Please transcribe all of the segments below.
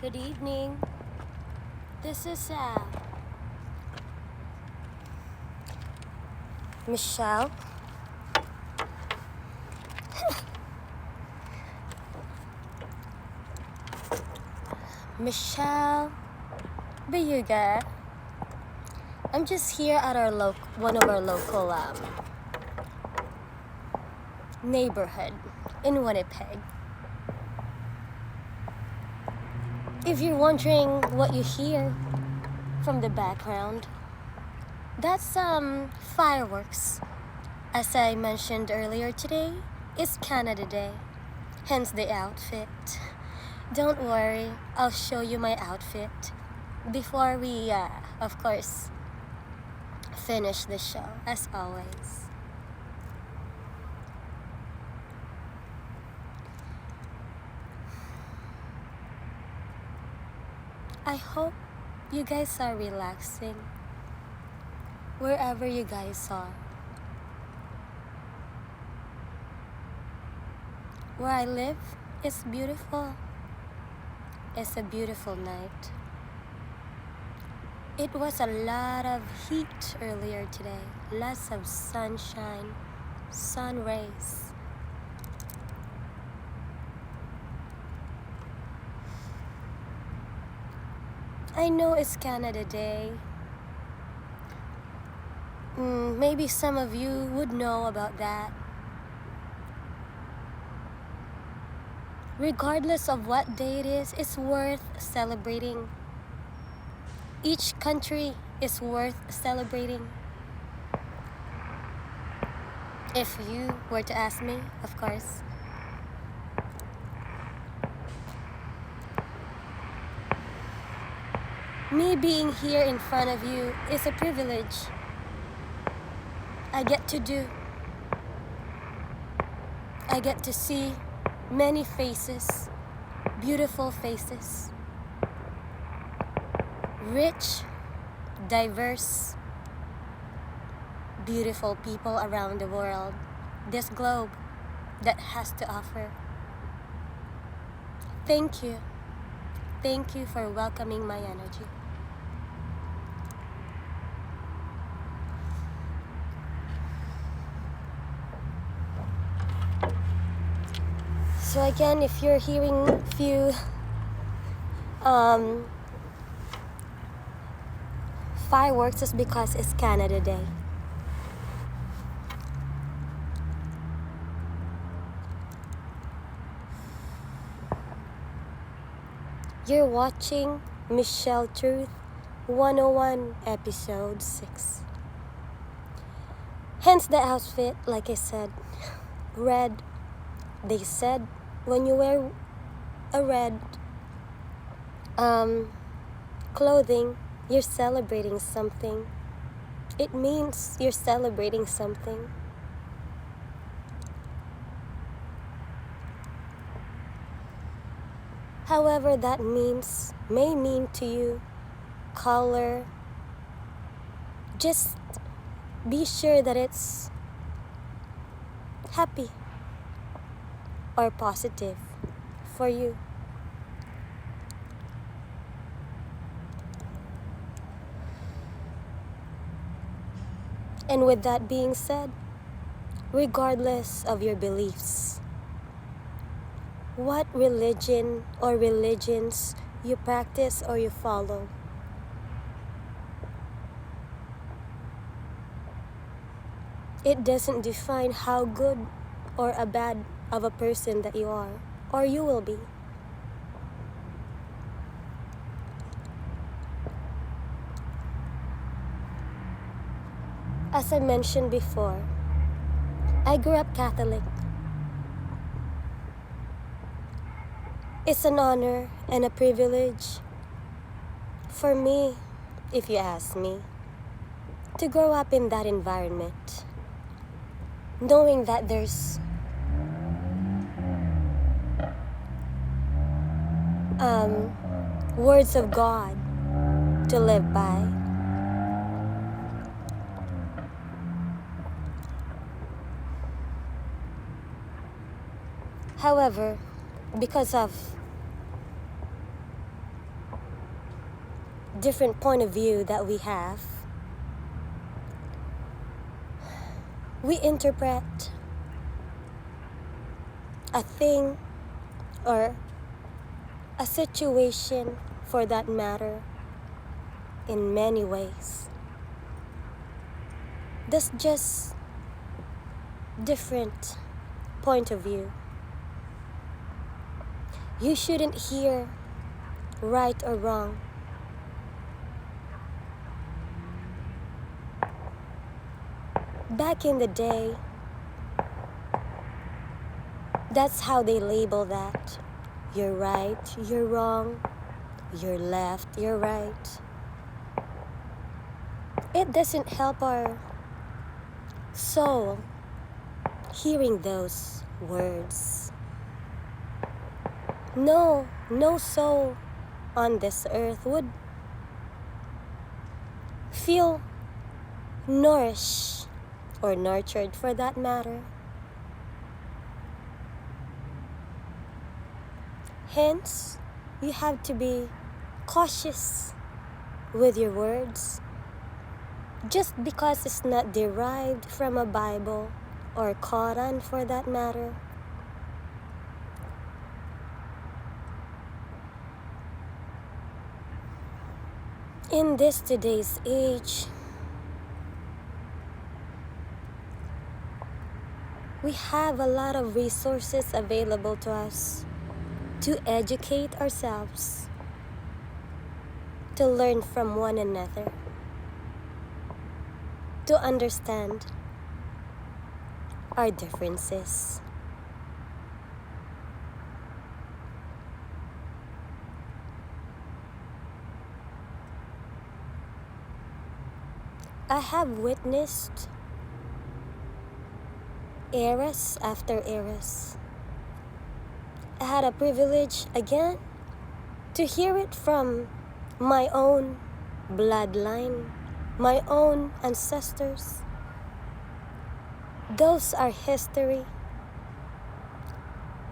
Good evening. This is Michelle. Michelle.Bayuga. I'm just here at one of our local neighborhood in Winnipeg. If you're wondering what you hear from the background, that's fireworks. As I mentioned earlier today, it's Canada Day, hence the outfit. Don't worry, I'll show you my outfit before we, of course, finish the show, as always. I hope you guys are relaxing wherever you guys are. Where I live is beautiful. It's a beautiful night. It was a lot of heat earlier today. Lots of sunshine, sun rays. I know it's Canada Day. Maybe some of you would know about that. Regardless of what day it is, it's worth celebrating. Each country is worth celebrating. If you were to ask me, of course. Me being here in front of you is a privilege I get to see many faces, beautiful faces, rich, diverse, beautiful people around the world, this globe that has to offer. Thank you. Thank you for welcoming my energy. So again, if you're hearing few fireworks, it's because it's Canada Day. You're watching Michelle Truth 101 episode 6. Hence the outfit, like I said, red. They said when you wear a red clothing, you're celebrating something. It means you're celebrating something. However that may mean to you, color, just be sure that it's happy or positive for you. And with that being said, regardless of your beliefs, what religion or religions you practice or you follow, it doesn't define how good or a bad of a person that you are or you will be. As I mentioned before, I grew up Catholic. It's an honor and a privilege for me, if you ask me, to grow up in that environment, knowing that there's words of God to live by. However, because of different point of view that we have, we interpret a thing or a situation for that matter in many ways. That's just different point of view. You shouldn't hear right or wrong. Back in the day, that's how they label that. You're right, you're wrong, you're left, you're right. It doesn't help our soul hearing those words. No soul on this earth would feel nourished or nurtured for that matter. Hence, you have to be cautious with your words. Just because it's not derived from a Bible or Quran for that matter. In this today's age, we have a lot of resources available to us to educate ourselves, to learn from one another, to understand our differences. I have witnessed eras after eras. I had a privilege again to hear it from my own bloodline, my own ancestors. Those are history.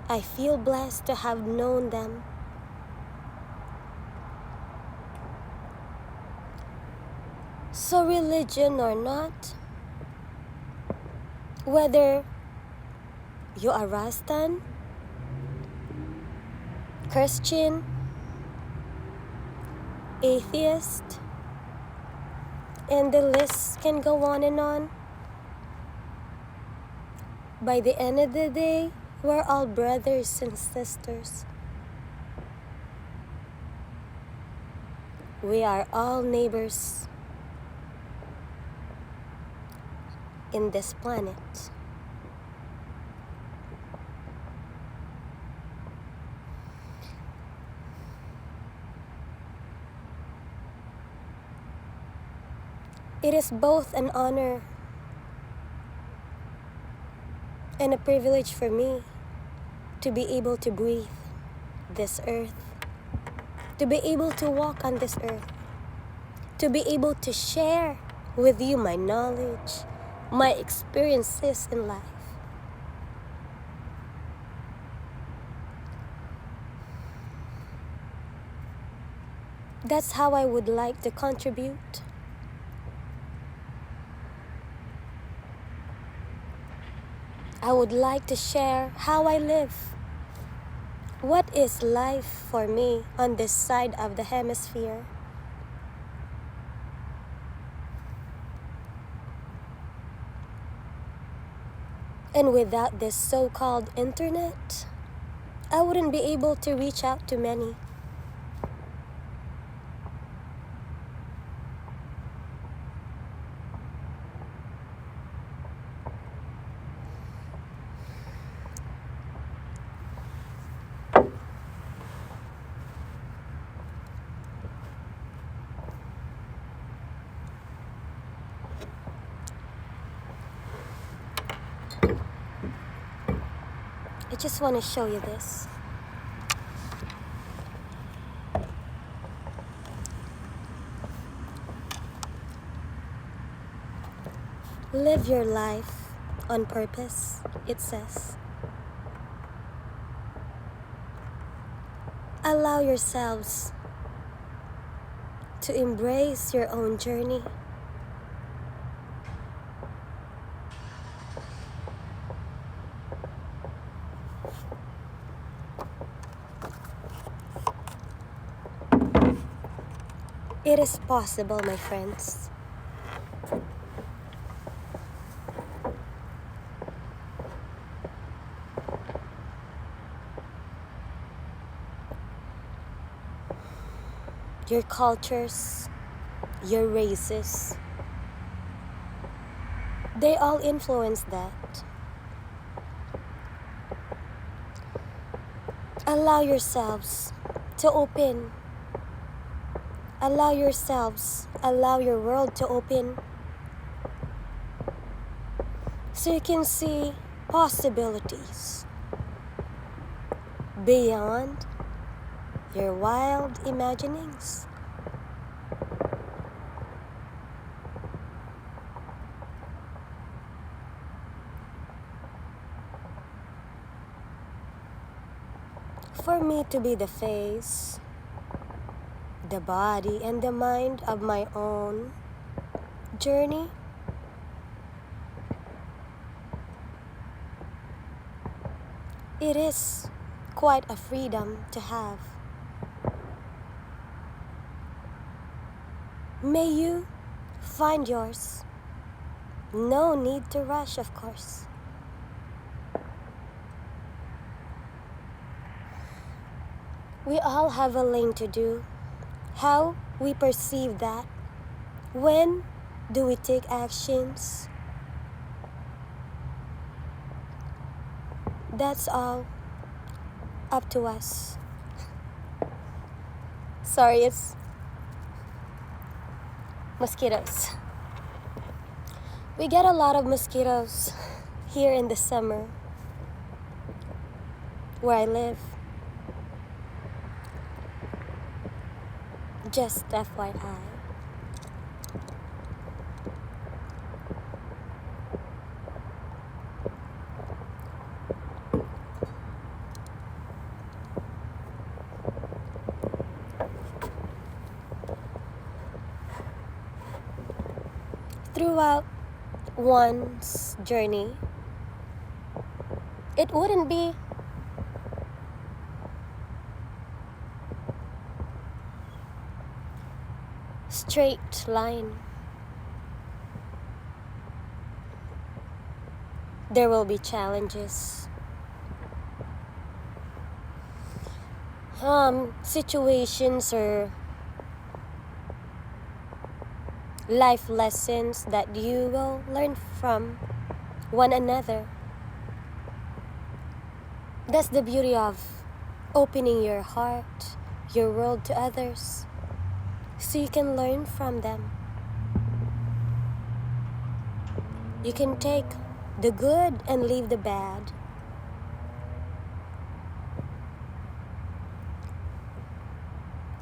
I feel blessed to have known them. So religion or not, whether you are Rastan, Christian, atheist, and the list can go on and on. By the end of the day, we're all brothers and sisters. We are all neighbors in this planet. It is both an honor and a privilege for me to be able to breathe this earth, to be able to walk on this earth, to be able to share with you my knowledge, my experiences in life. That's how I would like to contribute. I would like to share how I live. What is life for me on this side of the hemisphere? And without this so-called internet, I wouldn't be able to reach out to many. I just want to show you this. Live your life on purpose, it says. Allow yourselves to embrace your own journey. It is possible, my friends. Your cultures, your races, they all influence that. Allow yourselves to open. Allow yourselves, allow your world to open so you can see possibilities beyond your wild imaginings. For me to be the face, the body, and the mind of my own journey, it is quite a freedom to have. May you find yours. No need to rush, of course. We all have a lane to do. How we perceive that. When do we take actions? That's all up to us. Sorry, it's mosquitoes. We get a lot of mosquitoes here in the summer where I live. Just FYI. Throughout one's journey, it wouldn't be straight line. There will be challenges, situations or life lessons that you will learn from one another. That's the beauty of opening your heart, your world to others, so you can learn from them. You can take the good and leave the bad.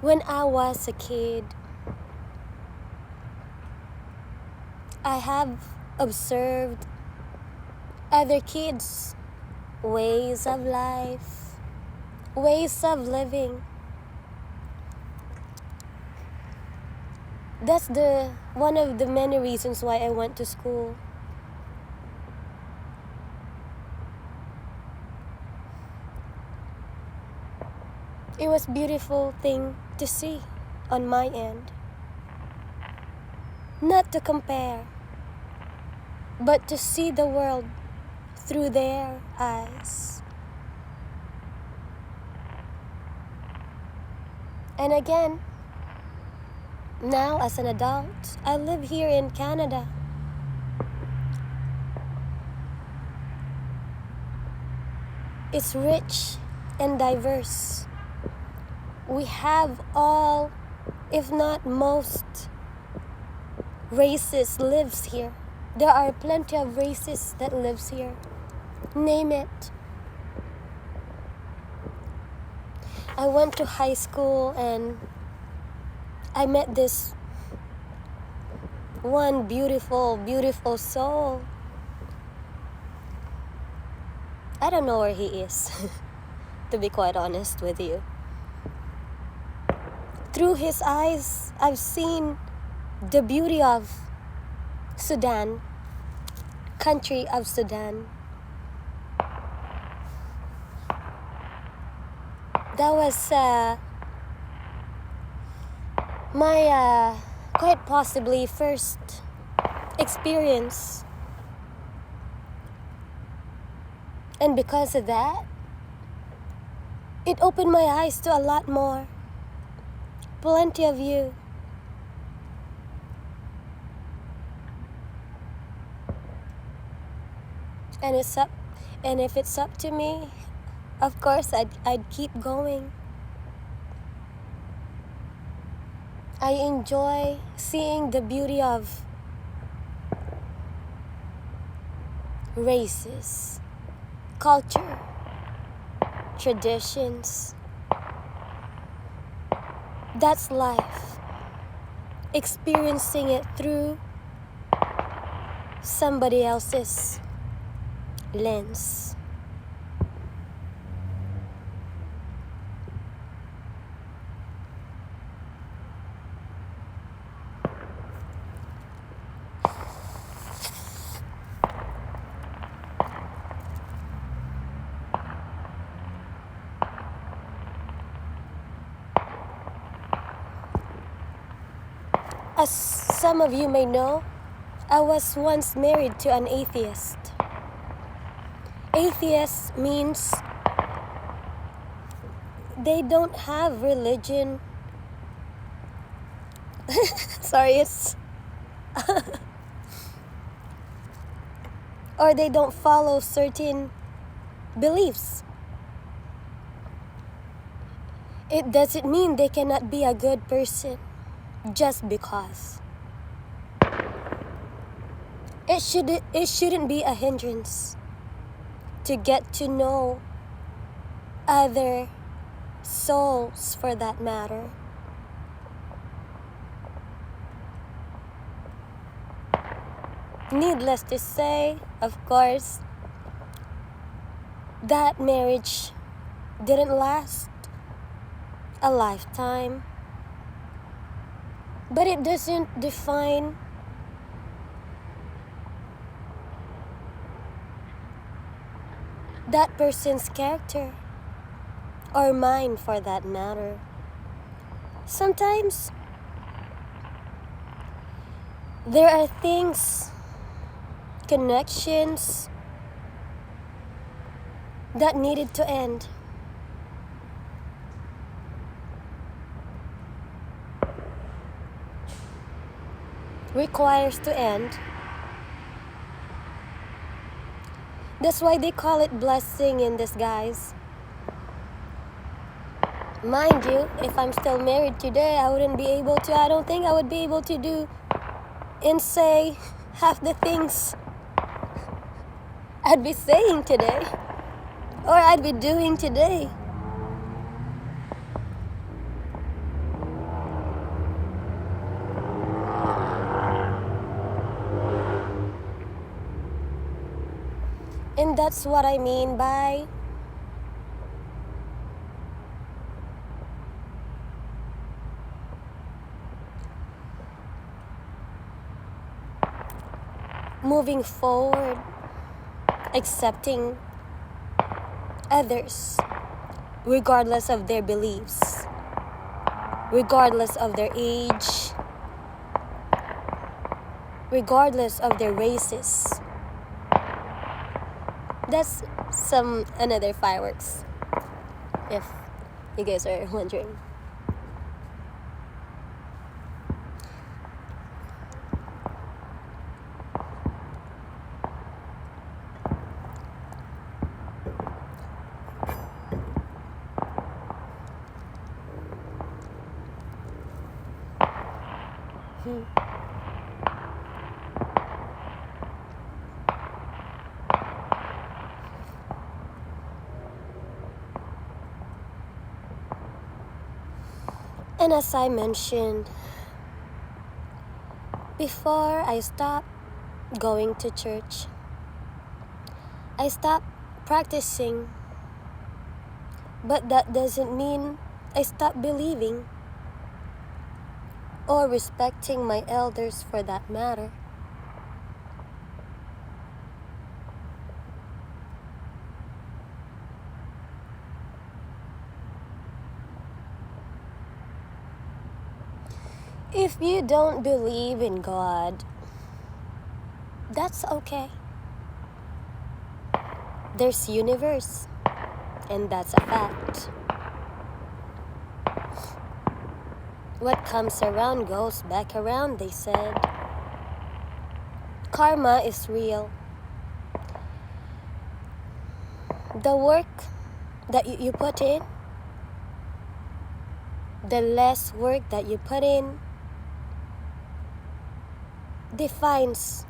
When I was a kid, I have observed other kids' ways of life, ways of living. That's one of the many reasons why I went to school. It was a beautiful thing to see on my end. Not to compare, but to see the world through their eyes. And again, now as an adult, I live here in Canada. It's rich and diverse. We have all, if not most, races lives here. There are plenty of races that lives here. Name it. I went to high school and I met this one beautiful, beautiful soul. I don't know where he is, to be quite honest with you. Through his eyes, I've seen the beauty of Sudan, country of Sudan. That was my quite possibly first experience. And because of that, it opened my eyes to a lot more. Plenty of you. And if it's up to me, of course I'd keep going. I enjoy seeing the beauty of races, culture, traditions. That's life. Experiencing it through somebody else's lens. As some of you may know, I was once married to an atheist. Atheist means they don't have religion. Sorry, it's... or they don't follow certain beliefs. It doesn't mean they cannot be a good person just because. It shouldn't be a hindrance to get to know other souls, for that matter. Needless to say, of course, that marriage didn't last a lifetime. But it doesn't define that person's character, or mine for that matter. Sometimes there are things, connections that needed to end. Requires to end. That's why they call it blessing in disguise. Mind you, if I'm still married today, I don't think I would be able to do and say half the things I'd be saying today, or I'd be doing today. And that's what I mean by moving forward, accepting others, regardless of their beliefs, regardless of their age, regardless of their races. That's another fireworks, if you guys are wondering. And as I mentioned, before I stopped going to church, I stopped practicing, but that doesn't mean I stopped believing. or respecting my elders for that matter. If you don't believe in God, that's okay. There's universe, and that's a fact. What comes around goes back around, they said. Karma is real. The work that you put in, the less work that you put in, defines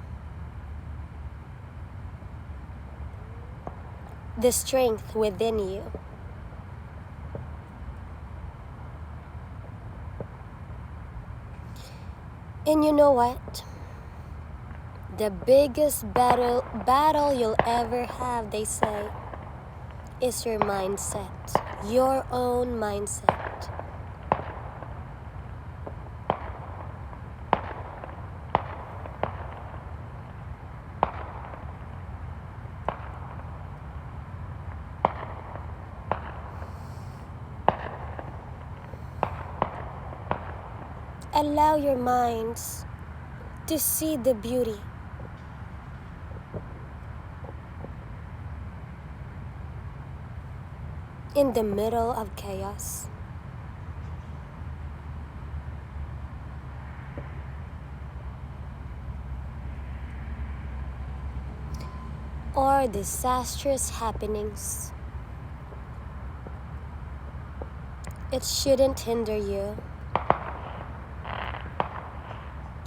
the strength within you. And you know what? The biggest battle you'll ever have, they say, is your mindset, your own mindset. Allow your minds to see the beauty in the middle of chaos. Or disastrous happenings. It shouldn't hinder you.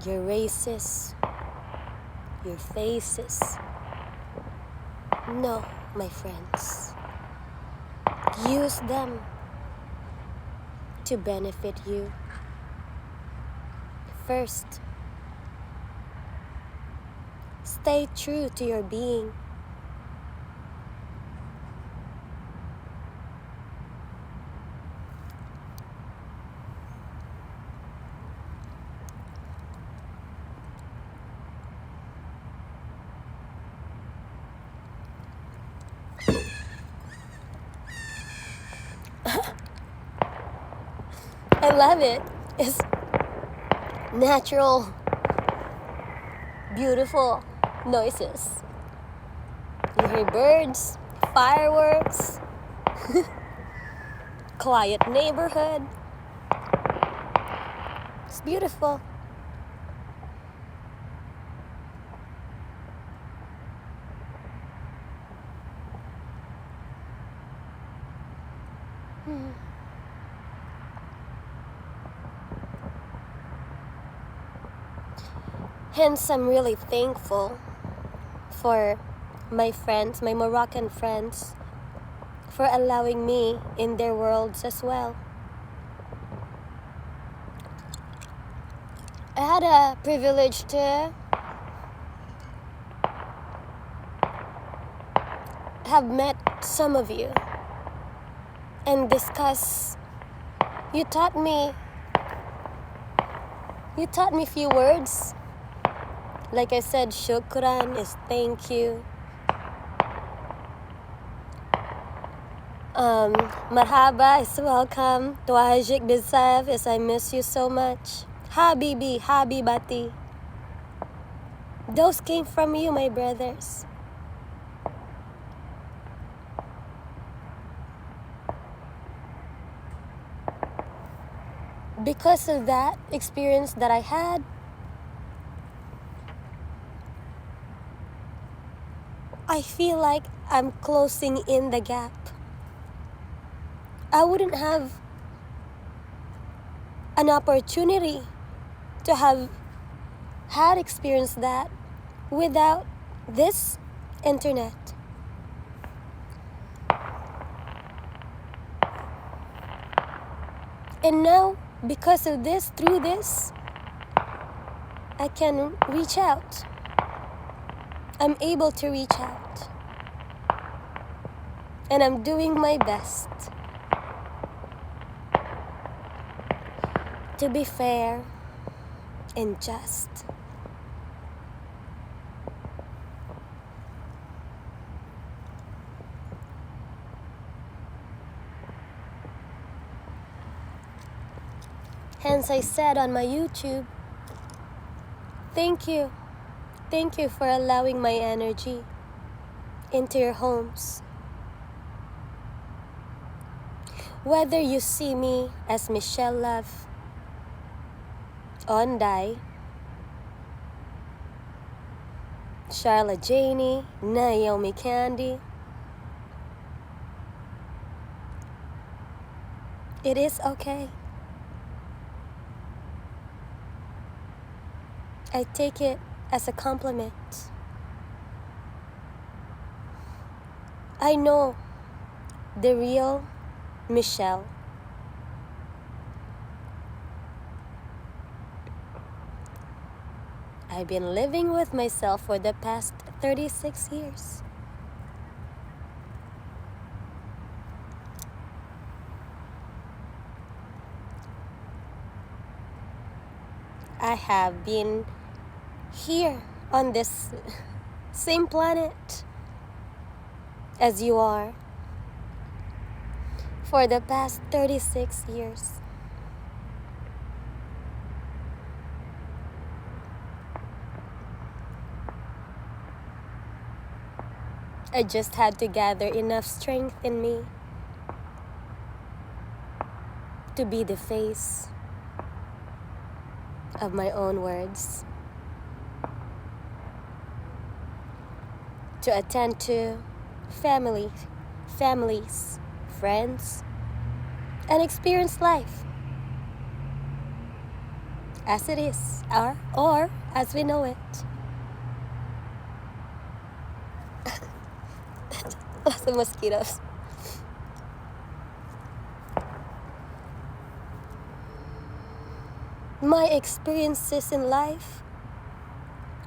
Your races, your faces. No, my friends. Use them to benefit you. First, stay true to your being. I love it. It's natural, beautiful noises. You hear birds, fireworks, quiet neighborhood. It's beautiful. Hence, I'm really thankful for my friends, my Moroccan friends, for allowing me in their worlds as well. I had a privilege to have met some of you and discuss. You taught me few words. Like I said, shukran is thank you. Marhaba is welcome. Tuajik bizaf is I miss you so much. Habibi, habibati. Those came from you, my brothers. Because of that experience that I had, I feel like I'm closing in the gap. I wouldn't have an opportunity to have had experienced that without this internet. And now, because of this, through this, I can reach out. I'm able to reach out. And I'm doing my best. To be fair, and just. Hence I said on my YouTube, thank you. Thank you for allowing my energy into your homes. Whether you see me as Michelle Love, Onday, Charlotte Janie, Naomi Candy, it is okay. I take it as a compliment. I know the real Michelle. I've been living with myself for the past 36 years. I have been here on this same planet as you are for the past 36 years. I just had to gather enough strength in me to be the face of my own words, to attend to families, friends, and experience life as it is, or as we know it. Lots of mosquitoes. My experiences in life,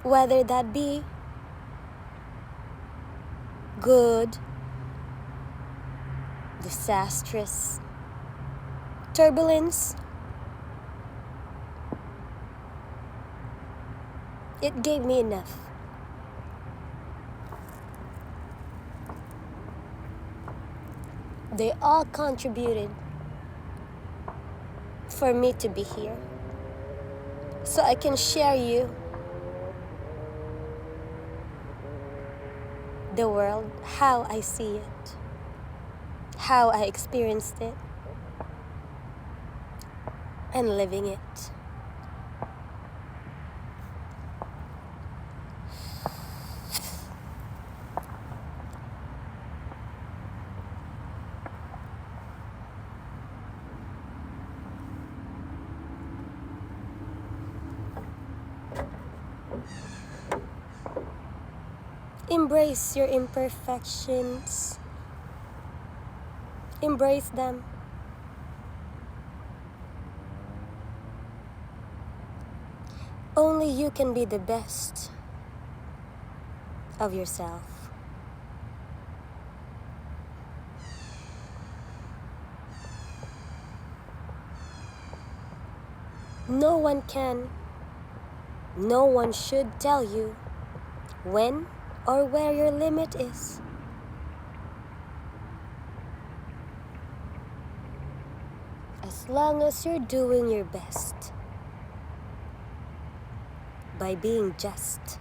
whether that be good, disastrous, turbulence, it gave me enough. They all contributed for me to be here, so I can share you the world, how I see it, how I experienced it, and living it. Embrace your imperfections. Embrace them. Only you can be the best of yourself. No one can, no one should tell you when or where your limit is. As long as you're doing your best by being just.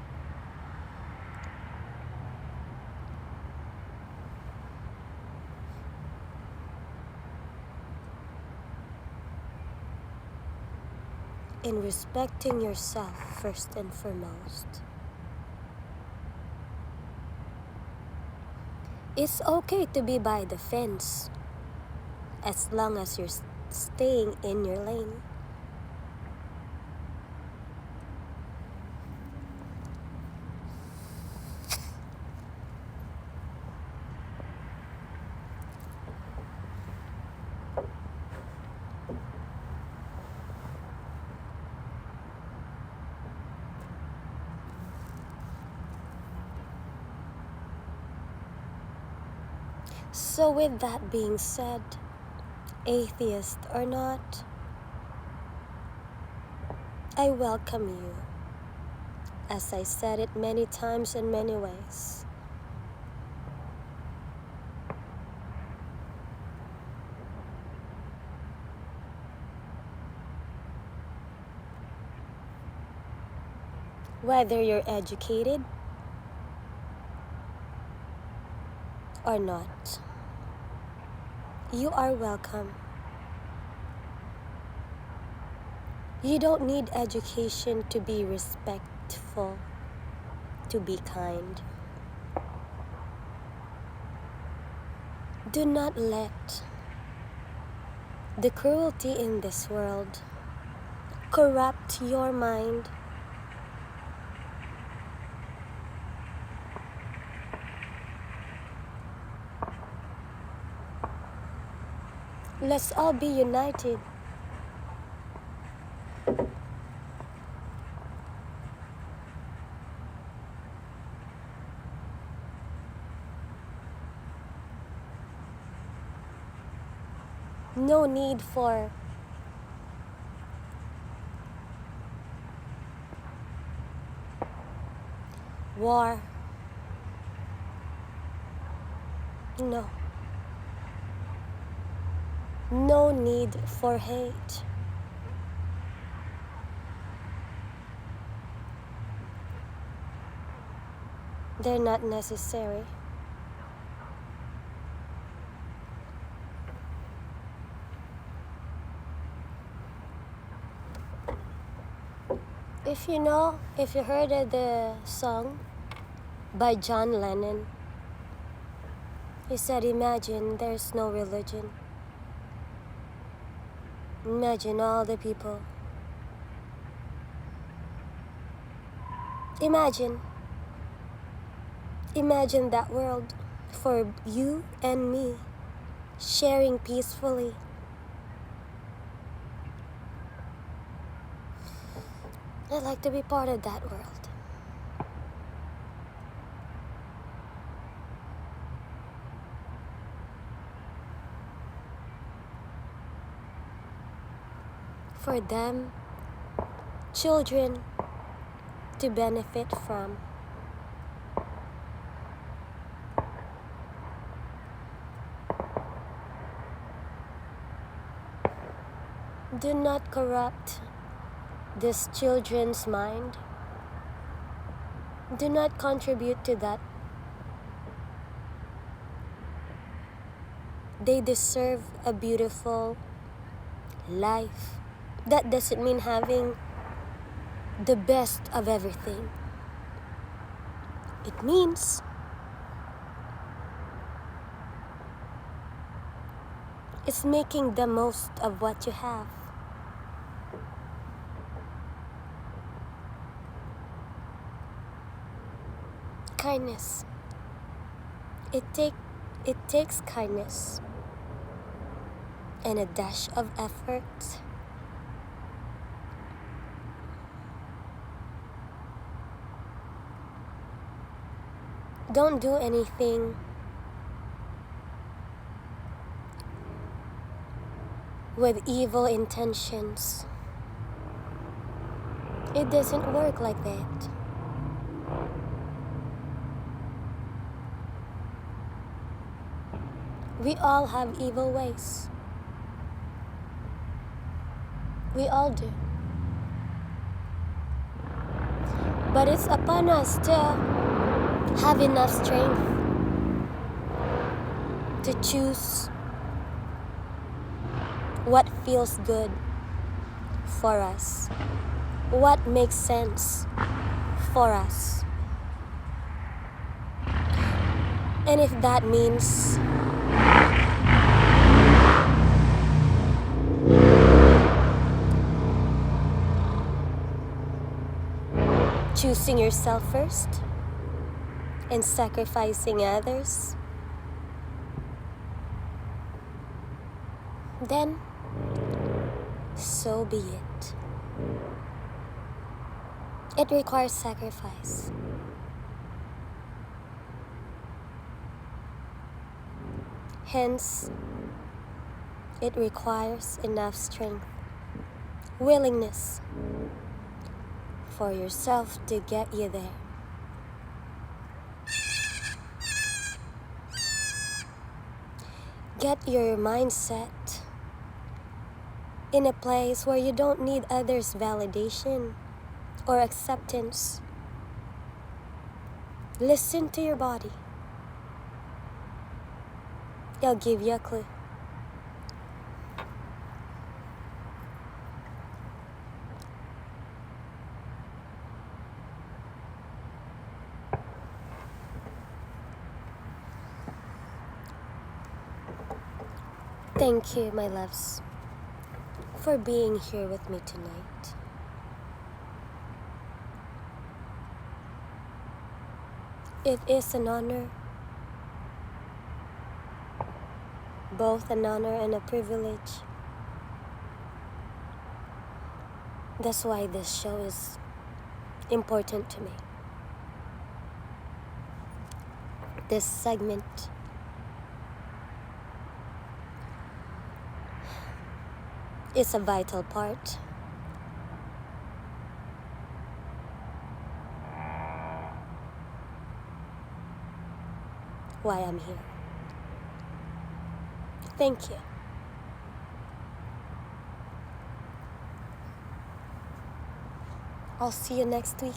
In respecting yourself first and foremost. It's okay to be by the fence as long as you're staying in your lane. So with that being said, atheist or not, I welcome you, as I said it many times in many ways. Whether you're educated or not, you are welcome. You don't need education to be respectful, to be kind. Do not let the cruelty in this world corrupt your mind. Let's all be united. No need for war. No. No need for hate. They're not necessary. If you heard of the song by John Lennon, he said, imagine there's no religion. Imagine all the people. Imagine that world for you and me, sharing peacefully. I'd like to be part of that world. For them, children to benefit from. Do not corrupt this children's mind. Do not contribute to that. They deserve a beautiful life. That doesn't mean having the best of everything. It means it's making the most of what you have. Kindness. It takes kindness and a dash of effort. Don't do anything with evil intentions. It doesn't work like that. We all have evil ways. We all do. But it's upon us to have enough strength to choose what feels good for us, what makes sense for us. And if that means choosing yourself first and sacrificing others, then so be it. It requires sacrifice. Hence, it requires enough strength, willingness for yourself to get you there. Get your mindset in a place where you don't need others' validation or acceptance. Listen to your body. I'll give you a clue. Thank you, my loves, for being here with me tonight. It is an honor, both an honor and a privilege. That's why this show is important to me. This segment is a vital part. Why I'm here. Thank you. I'll see you next week.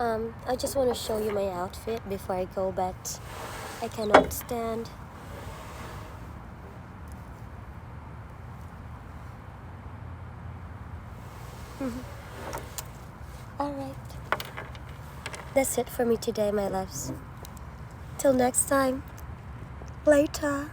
I just want to show you my outfit before I go, but I cannot stand. All right. That's it for me today, my loves. Till next time. Later.